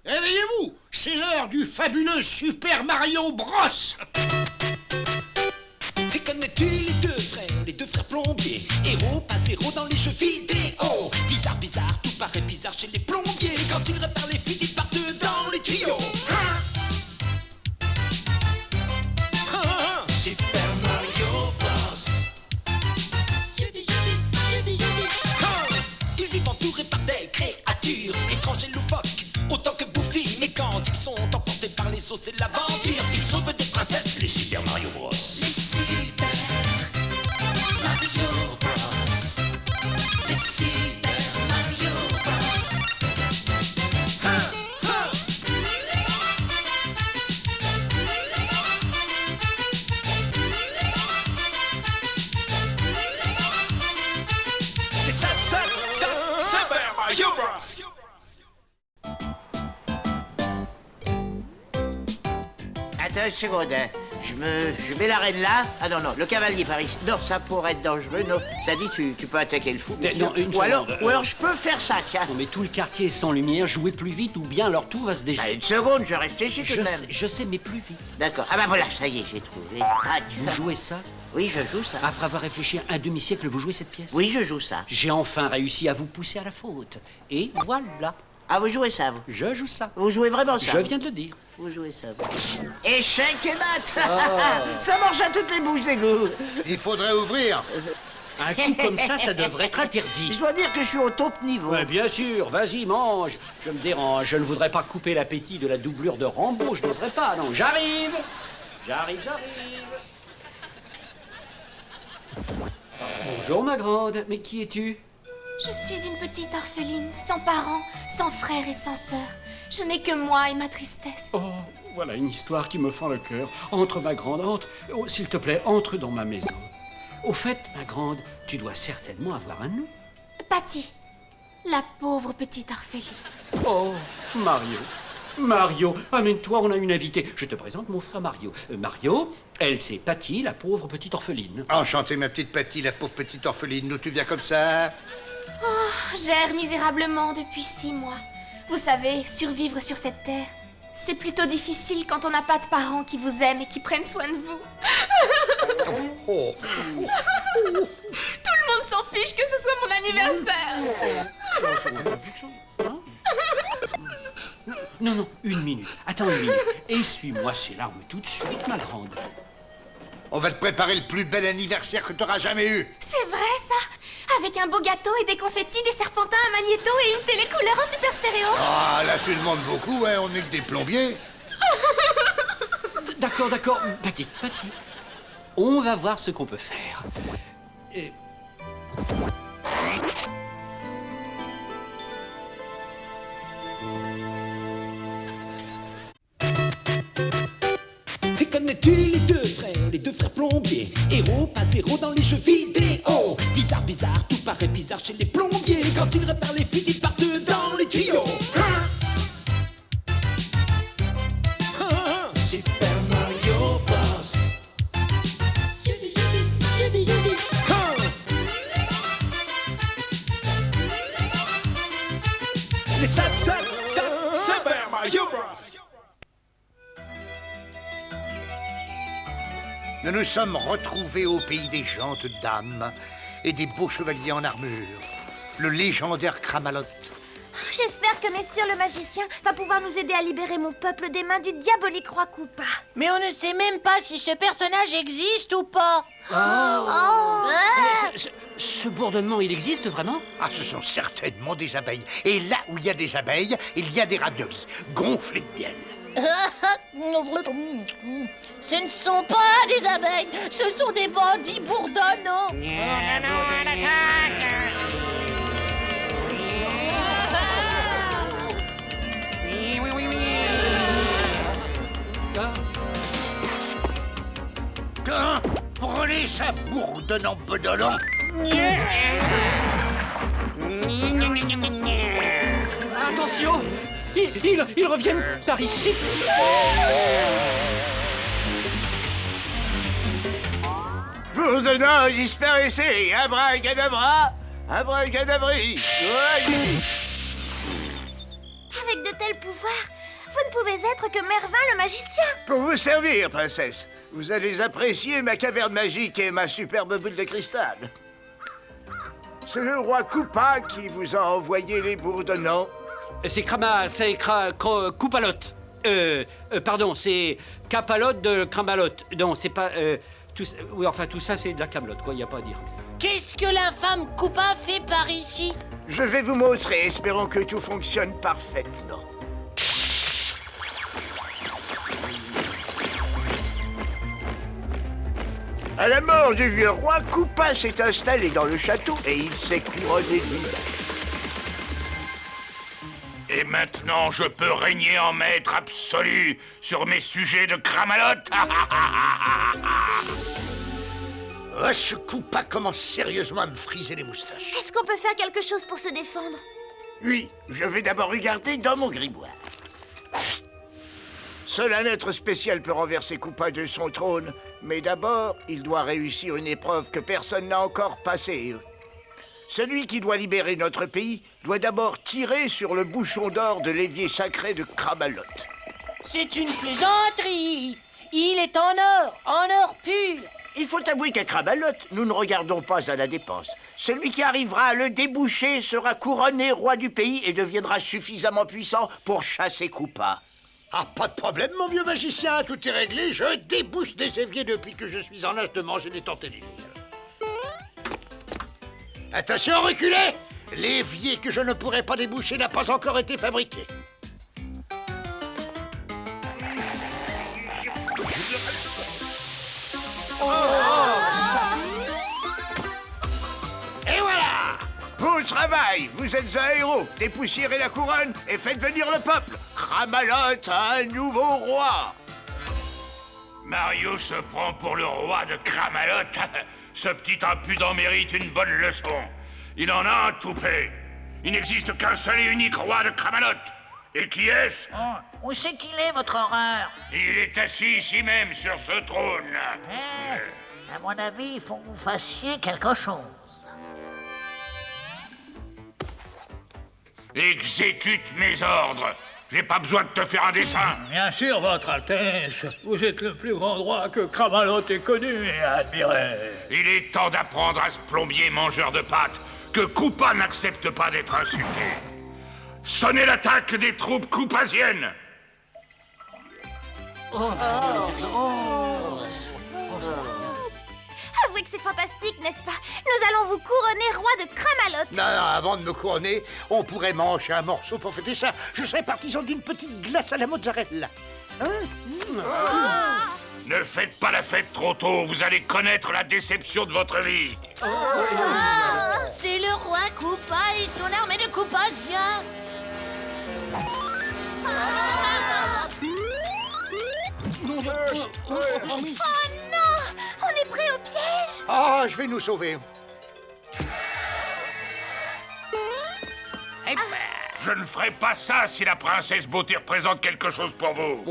Réveillez-vous, c'est l'heure du fabuleux Super Mario Bros. Et connais-tu les deux frères plombiers? Héros, pas zéro dans les jeux vidéo. Bizarre, bizarre, tout paraît bizarre chez les plombiers. Quand ils réparent les fuites, ils partent dans les tuyaux. Super Mario Bros. Ils vivent entourés par des créatures étranges et loufoques, autant que bouffies. Mais quand ils sont emportés par les eaux, c'est l'aventure. Ils sauvent des princesses, les Super Mario Bros. Les Super Mario Bros. Les Super Mario Bros. Les Super Mario Bros. Attends une seconde, hein. Je mets la reine là. Ah non, le cavalier par ici. Non, ça pourrait être dangereux, non. Ça dit, tu peux attaquer le fou. Mais non, une ou alors, seconde, je peux faire ça, tiens. Non mais tout le quartier est sans lumière, jouez plus vite ou bien alors tout va se déjouer. Bah, une seconde, je réfléchis tout de même. Je sais, mais plus vite. D'accord. Ah bah voilà, ça y est, j'ai trouvé. Ah, Vous jouez ça? Oui, je joue ça. Après avoir réfléchi un demi-siècle, vous jouez cette pièce? Oui, je joue ça. J'ai enfin réussi à vous pousser à la faute. Et voilà. Ah, vous jouez ça, vous? Je joue ça. Vous jouez vraiment ça? Je viens de le dire. Vous jouez ça, vous? Échec et mat. Ça marche à toutes les bouches d'égout. Il faudrait ouvrir. Un coup comme ça devrait être interdit. Je dois dire que je suis au top niveau. Ouais, bien sûr, vas-y, mange. Je me dérange, je ne voudrais pas couper l'appétit de la doublure de Rambo, je n'oserais pas, non. J'arrive. Bonjour, ma grande. Mais qui es-tu? Je suis une petite orpheline, sans parents, sans frères et sans sœurs. Je n'ai que moi et ma tristesse. Oh, voilà une histoire qui me fend le cœur. Entre, ma grande, entre. Oh, s'il te plaît, entre dans ma maison. Au fait, ma grande, tu dois certainement avoir un nom. Patty, la pauvre petite orpheline. Oh, Mario, amène-toi, on a une invitée. Je te présente mon frère Mario. Mario, elle, c'est Patty, la pauvre petite orpheline. Enchanté, ma petite Patty, la pauvre petite orpheline. D'où tu viens comme ça? J'erre misérablement depuis 6 mois. Vous savez, survivre sur cette terre, c'est plutôt difficile quand on n'a pas de parents qui vous aiment et qui prennent soin de vous. Oh. Tout le monde s'en fiche que ce soit mon anniversaire. Non, une minute. Attends une minute. Essuie-moi ces larmes tout de suite, ma grande. On va te préparer le plus bel anniversaire que t'auras jamais eu. C'est vrai, ça? Avec un beau gâteau et des confettis, des serpentins, un magnéto et une télé couleur en super stéréo. Ah, là, tu demandes beaucoup, hein. On est que des plombiers. D'accord. Patty. On va voir ce qu'on peut faire. Et connais-tu les deux frères plombiers? Héros, pas zéro dans les jeux vidéo. Bizarre, bizarre, tout paraît bizarre chez les plombiers. Quand ils réparent les fuites, ils partent dans les tuyaux. Super Mario Bros. Les Super Mario Bros. Nous nous sommes retrouvés au pays des gentes dames et des beaux chevaliers en armure. Le légendaire Cramalot. J'espère que Messire le magicien va pouvoir nous aider à libérer mon peuple des mains du diabolique roi Koopa. Mais on ne sait même pas si ce personnage existe ou pas. Ce bourdonnement, il existe vraiment? Ah, ce sont certainement des abeilles. Et là où il y a des abeilles, il y a des raviolis gonflés de miel. Ce ne sont pas des abeilles, ce sont des bandits bourdonnants. Prenez ça, bourdonnant bedolant. Attention, ils reviennent par ici. Bourdonnant, disparaissez. Abracadabra, abracadabri. Avec de tels pouvoirs, Vous ne pouvez être que Mervin le magicien. Pour vous servir, princesse. Vous allez apprécier ma caverne magique et ma superbe boule de cristal. C'est le roi Koopa qui vous a envoyé les bourdonnants. C'est Coupalote. Pardon, c'est Capalote de Cramalote. Non, c'est pas... oui, enfin, tout ça, c'est de la camelote, quoi, y a pas à dire. Qu'est-ce que l'infâme Koopa fait par ici? Je vais vous montrer, espérons que tout fonctionne parfaitement. À la mort du vieux roi, Koopa s'est installé dans le château et il s'est couronné lui-même. Et maintenant, je peux régner en maître absolu sur mes sujets de cramalote. Oh, ce Koopa commence sérieusement à me friser les moustaches. Est-ce qu'on peut faire quelque chose pour se défendre? Oui, je vais d'abord regarder dans mon grimoire. Seul un être spécial peut renverser Koopa de son trône, mais d'abord, il doit réussir une épreuve que personne n'a encore passée. Celui qui doit libérer notre pays doit d'abord tirer sur le bouchon d'or de l'évier sacré de Cramalote. C'est une plaisanterie. Il est en or pur. Il faut avouer qu'à Cramalote, nous ne regardons pas à la dépense. Celui qui arrivera à le déboucher sera couronné roi du pays et deviendra suffisamment puissant pour chasser Koopa. Ah, pas de problème, mon vieux magicien, tout est réglé. Je débouche des éviers depuis que je suis en âge de manger des tortellini. Attention, reculez! L'évier que je ne pourrai pas déboucher n'a pas encore été fabriqué. Et voilà! Bon travail! Vous êtes un héros! Dépoussiérez la couronne et faites venir le peuple! Cramalote a un nouveau roi! Mario se prend pour le roi de Cramalote. Ce petit impudent mérite une bonne leçon. Il en a un toupet. Il n'existe qu'un seul et unique roi de Cramalote. Et qui est-ce? Oh, où c'est qu'il est, votre horreur? Il est assis ici même, sur ce trône. À mon avis, il faut que vous fassiez quelque chose. Exécute mes ordres. J'ai pas besoin de te faire un dessin. Bien sûr, votre Altesse. Vous êtes le plus grand roi que Cramalote ait connu et admiré. Il est temps d'apprendre à ce plombier mangeur de pâtes que Koopa n'accepte pas d'être insulté. Sonnez l'attaque des troupes koopasiennes. Avouez que c'est fantastique, n'est-ce pas? Nous allons vous couronner roi de Cramalote. Non, avant de me couronner, on pourrait manger un morceau pour fêter ça. Je serais partisan d'une petite glace à la mozzarella. Ne faites pas la fête trop tôt, vous allez connaître la déception de votre vie. C'est le roi Koopa et son armée de Koopasiens. Oh non! On est prêt au piège! Ah, je vais nous sauver. Je ne ferai pas ça si la princesse Beauté représente quelque chose pour vous.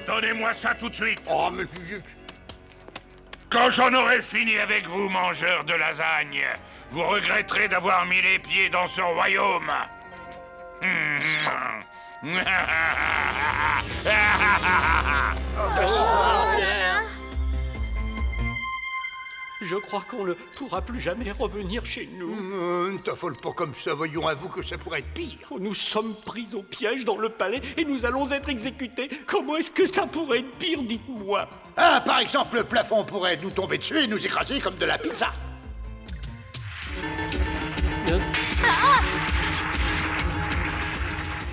Donnez-moi ça tout de suite. Oh, mais... Quand j'en aurai fini avec vous, mangeurs de lasagne, vous regretterez d'avoir mis les pieds dans ce royaume. Je crois qu'on ne pourra plus jamais revenir chez nous. Ne t'affole pas comme ça, voyons, avoue que ça pourrait être pire. Nous sommes pris au piège dans le palais et nous allons être exécutés. Comment est-ce que ça pourrait être pire, dites-moi? Ah, par exemple, le plafond pourrait nous tomber dessus et nous écraser comme de la pizza.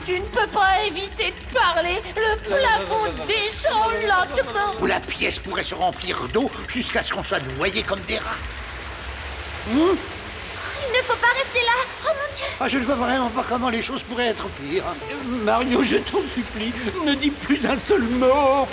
Tu ne peux pas éviter de parler. Le plafond descend lentement. Ou la pièce pourrait se remplir d'eau jusqu'à ce qu'on soit noyé comme des rats. Il ne faut pas rester là! Oh mon Dieu! Ah, je ne vois vraiment pas comment les choses pourraient être pires. Mario, je t'en supplie, ne dis plus un seul mot.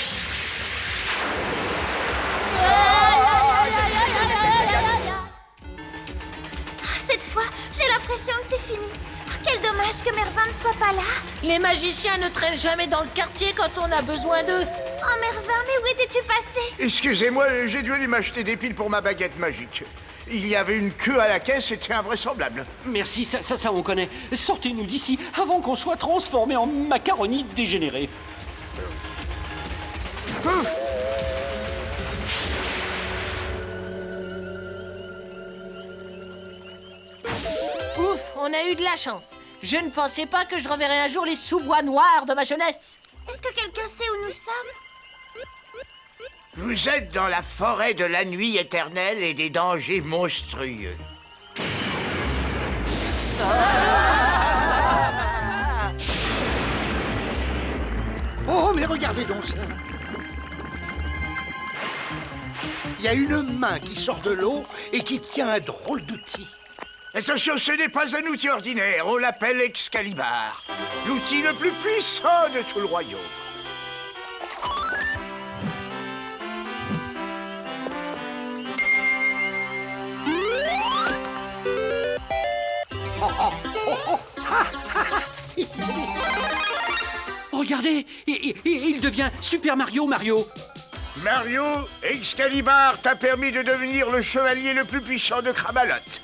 Cette fois, j'ai l'impression que c'est fini. Oh, quel dommage que Mervin ne soit pas là. Les magiciens ne traînent jamais dans le quartier quand on a besoin d'eux. Oh Mervin, mais où étais-tu passé? Excusez-moi, j'ai dû aller m'acheter des piles pour ma baguette magique. Il y avait une queue à la caisse, c'était invraisemblable. Merci, ça on connaît. Sortez-nous d'ici avant qu'on soit transformés en macaroni dégénérés. Pouf! Ouf, on a eu de la chance. Je ne pensais pas que je reverrais un jour les sous-bois noirs de ma jeunesse. Est-ce que quelqu'un sait où nous sommes? Vous êtes dans la forêt de la nuit éternelle et des dangers monstrueux. Oh, mais regardez donc ça. Il y a une main qui sort de l'eau et qui tient un drôle d'outil. Attention, ce n'est pas un outil ordinaire, on l'appelle Excalibur. L'outil le plus puissant de tout le royaume. Regardez, il devient Super Mario. Mario, Excalibur t'a permis de devenir le chevalier le plus puissant de Kramaloth.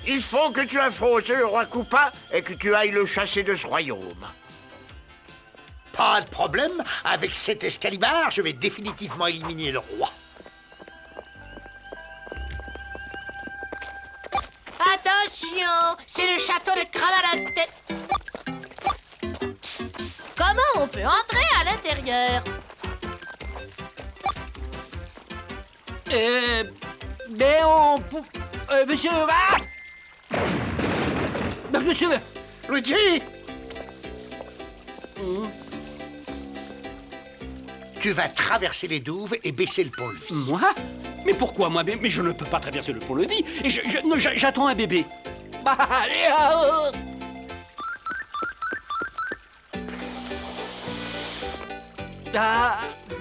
Il faut que tu affrontes le roi Koopa et que tu ailles le chasser de ce royaume. Pas de problème, avec cet Excalibur, je vais définitivement éliminer le roi. Attention, c'est le château de Kramaloth. Comment on peut entrer à l'intérieur? Monsieur... Ah monsieur... Luigi! Tu vas traverser les douves et baisser le pont-levis. Moi? Mais pourquoi moi? Mais je ne peux pas traverser le pont-levis et j'attends un bébé. Allez,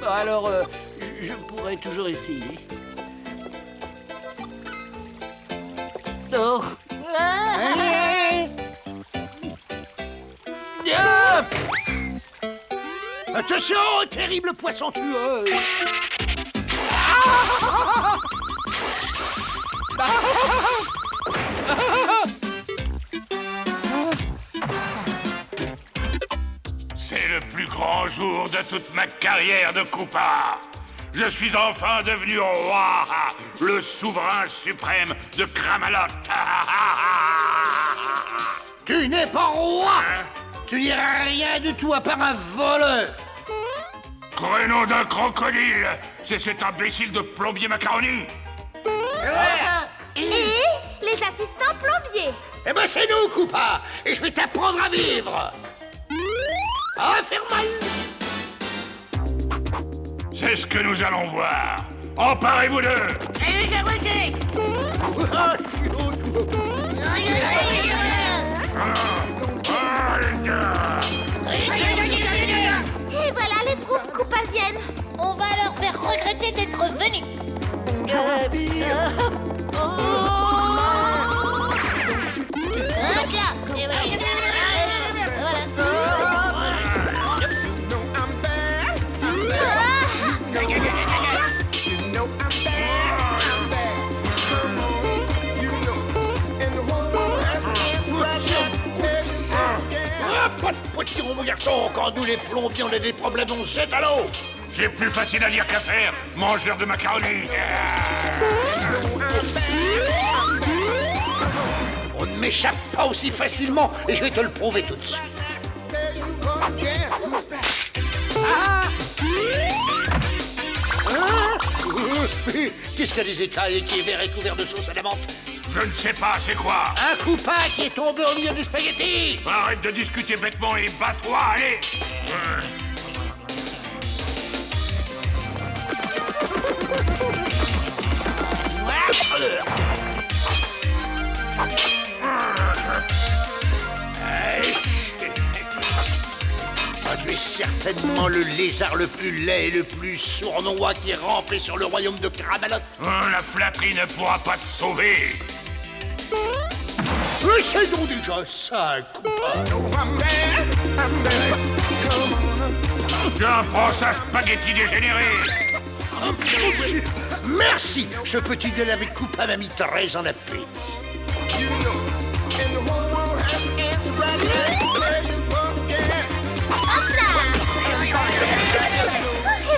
alors, je pourrais toujours essayer. Oh. Attention, terrible poisson tueur! C'est le plus grand jour de toute ma carrière de Koopa. Je suis enfin devenu roi, le souverain suprême de Kramaloth. Tu n'es pas roi! Tu n'iras rien du tout à part un voleur! Crénom d'un crocodile! C'est cet imbécile de plombier macaroni! Et les assistants plombiers? Eh ben c'est nous, Koopa! Et je vais t'apprendre à vivre! À faire mal! C'est ce que nous allons voir! Emparez-vous d'eux! Et voilà les troupes coupasiennes. On va leur faire regretter d'être venus. Pas de potiron, mon garçon! Quand nous les plombiers, on a des problèmes, on se jette à l'eau! J'ai plus facile à dire qu'à faire, mangeur de macaroni! On ne m'échappe pas aussi facilement, et je vais te le prouver tout de suite. Qu'est-ce qu'il y a des écailles qui est vert et couvert de sauce à la menthe? Je ne sais pas, c'est quoi? Un Koopa qui est tombé au milieu des spaghettis! Arrête de discuter bêtement et bats-toi, allez! Tu es certainement le lézard le plus laid et le plus sournois qui rampait sur le royaume de Kramaloth. La flatterie ne pourra pas te sauver! C'est donc déjà ça, Koopa! Tiens, prends ça, spaghetti dégénéré. Merci. Ce petit de avec Koopa m'a mis très en appétit. Et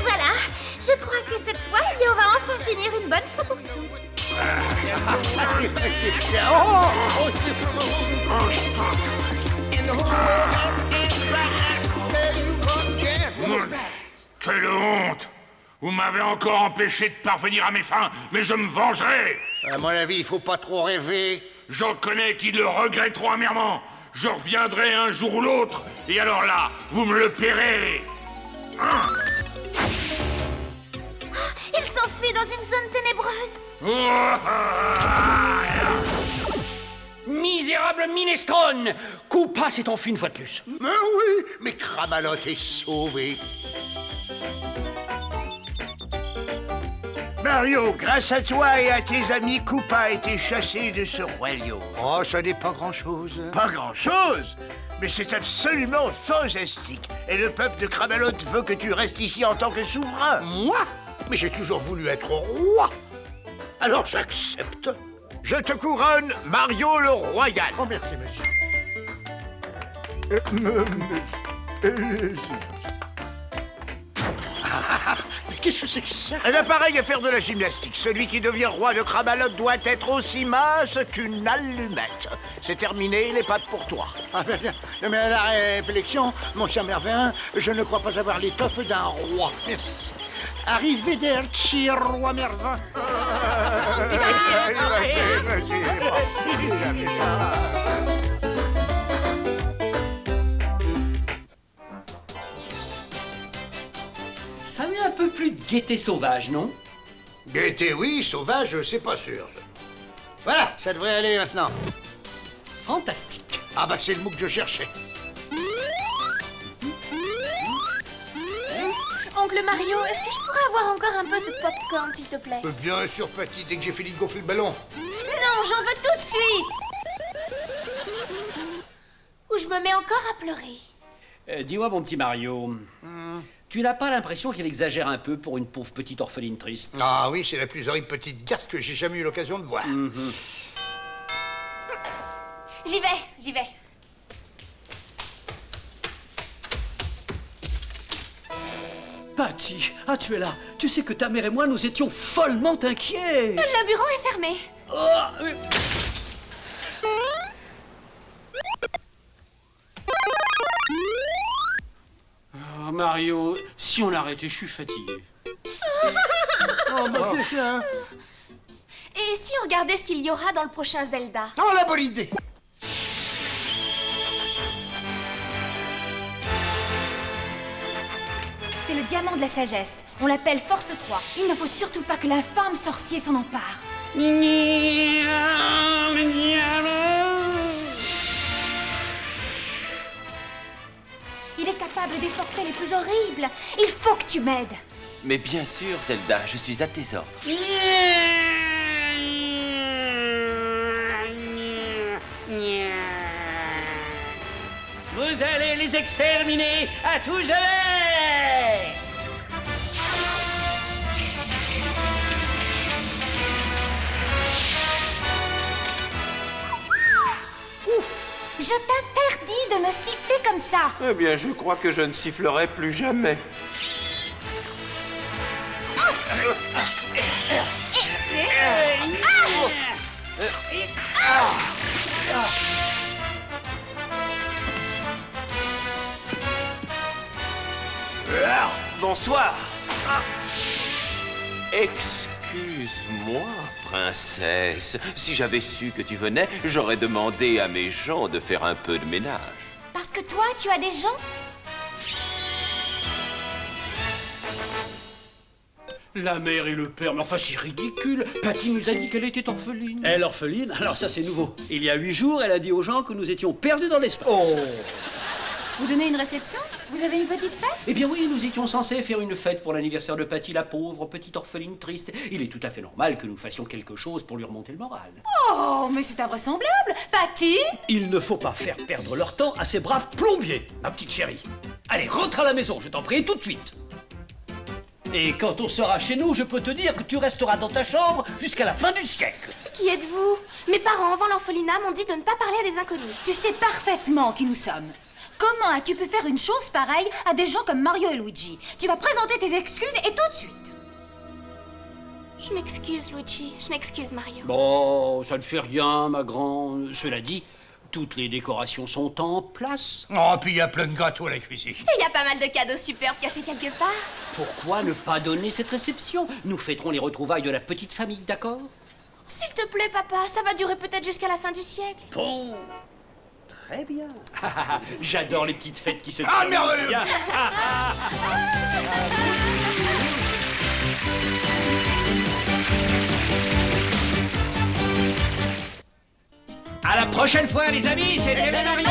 voilà, je crois que cette fois, on va enfin finir une bonne fois pour toutes. Quelle honte! Vous m'avez encore empêché de parvenir à mes fins, mais je me vengerai! À mon avis, il faut pas trop rêver. J'en connais qui le regretteront amèrement. Je reviendrai un jour ou l'autre, et alors là, vous me le paierez. Hein? Il s'enfuit dans une zone ténébreuse. Misérable minestrone! Koopa s'est enfui une fois de plus. Mais oui, mais Kramalotte est sauvé. Mario, grâce à toi et à tes amis, Koopa a été chassé de ce royaume. Oh, ça n'est pas grand-chose. Pas grand-chose, mais c'est absolument fantastique. Et le peuple de Kramalotte veut que tu restes ici en tant que souverain. Moi? Mais j'ai toujours voulu être roi. Alors j'accepte. Je te couronne Mario le Royal. Oh, merci, monsieur. Mais qu'est-ce que c'est que ça? Un appareil à faire de la gymnastique. Celui qui devient roi de Kramalotte doit être aussi mince qu'une allumette. C'est terminé, il n'est pas pour toi. Ah, bien, bien. Mais à la réflexion, mon cher Mervein, je ne crois pas avoir l'étoffe d'un roi. Merci. Arrivederci, roi Mervein. Ça met un peu plus de gaieté sauvage, non? Gaieté, oui, sauvage, c'est pas sûr. Voilà, ça devrait aller maintenant. Fantastique. Ah bah c'est le mot que je cherchais. Oncle Mario, est-ce que je pourrais avoir encore un peu de popcorn, s'il te plaît? Bien sûr, petit, dès que j'ai fini de gonfler le ballon. Non, j'en veux tout de suite! Ou je me mets encore à pleurer. Dis-moi, mon petit Mario, tu n'as pas l'impression qu'il exagère un peu pour une pauvre petite orpheline triste? Ah oui, c'est la plus horrible petite garce que j'ai jamais eu l'occasion de voir. J'y vais, j'y vais. Patty, ah tu es là. Tu sais que ta mère et moi, nous étions follement inquiets. Le bureau est fermé. Oh, Mario, si on l'arrêtait, je suis fatigué. Oh, bah, qu'est-ce que Et si on regardait ce qu'il y aura dans le prochain Zelda? Oh, la bonne idée! C'est le diamant de la sagesse. On l'appelle Force 3. Il ne faut surtout pas que l'infâme sorcier s'en empare. Il est capable des forfaits les plus horribles. Il faut que tu m'aides. Mais bien sûr, Zelda, je suis à tes ordres. Vous allez les exterminer à tout jamais! Je t'interdis de me siffler comme ça. Eh bien, je crois que je ne sifflerai plus jamais. Bonsoir. Excuse-moi, princesse. Si j'avais su que tu venais, j'aurais demandé à mes gens de faire un peu de ménage. Parce que toi, tu as des gens? La mère et le père, mais enfin c'est ridicule. Patty nous a dit qu'elle était orpheline. Elle orpheline? Alors ça c'est nouveau. Il y a 8 jours, elle a dit aux gens que nous étions perdus dans l'espace. Oh. Vous donnez une réception? Vous avez une petite fête? Eh bien oui, nous étions censés faire une fête pour l'anniversaire de Patty, la pauvre petite orpheline triste. Il est tout à fait normal que nous fassions quelque chose pour lui remonter le moral. Oh, mais c'est invraisemblable. Patty? Il ne faut pas faire perdre leur temps à ces braves plombiers, ma petite chérie. Allez, rentre à la maison, je t'en prie, tout de suite. Et quand on sera chez nous, je peux te dire que tu resteras dans ta chambre jusqu'à la fin du siècle. Qui êtes-vous? Mes parents, avant l'orphelinat, m'ont dit de ne pas parler à des inconnus. Tu sais parfaitement qui nous sommes. Comment as-tu pu faire une chose pareille à des gens comme Mario et Luigi? Tu vas présenter tes excuses et tout de suite. Je m'excuse, Luigi. Je m'excuse, Mario. Bon, ça ne fait rien, ma grande. Cela dit, toutes les décorations sont en place. Oh, puis il y a plein de gâteaux à la cuisine. Et il y a pas mal de cadeaux superbes cachés quelque part. Pourquoi ne pas donner cette réception? Nous fêterons les retrouvailles de la petite famille, d'accord? S'il te plaît, papa, ça va durer peut-être jusqu'à la fin du siècle. Bon, très bien. J'adore les petites fêtes qui se Ah, terminent merveilleux. bien. À la prochaine fois, les amis, c'était Mario.